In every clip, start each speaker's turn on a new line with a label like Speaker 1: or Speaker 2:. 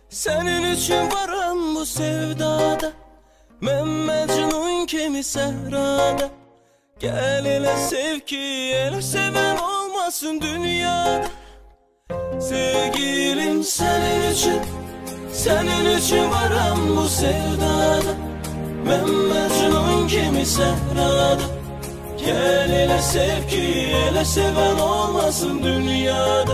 Speaker 1: senin için varım bu sevdada. Ben Mecnun kimi sehrada. Gel ele sev ki ele seven olmasın dünyada. Sevgilim senin için varım bu sevdada. Ben Mecnun kimi sehrada. Gel ele sev ki ele seven olmasın dünyada.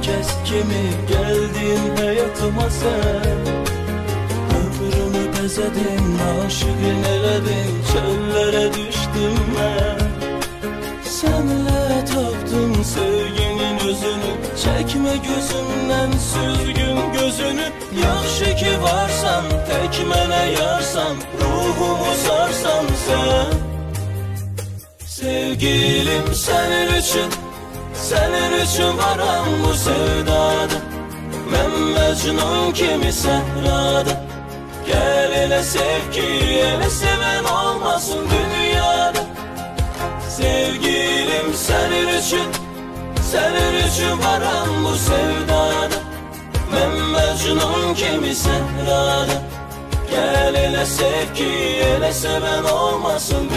Speaker 1: Kes kimi geldin hayatıma sen. Ömrümü bezedin, aşık eledin, çöllere düştüm ben. Senle taptım sevginin özünü, çekme gözümden süzgün gözünü. Yaxşı ki varsan, tek mene yarsan, ruhumu sarsan sen. Sevgilim senin için varım bu sevdada. Ben Mecnun kimi sehrada. Gel ele sev ki ele seven olmasın dünyada. Sevgilim senin için varım bu sevdada. Ben Mecnun kimi sehrada. Gel ele sev ki ele seven olmasın dünyada.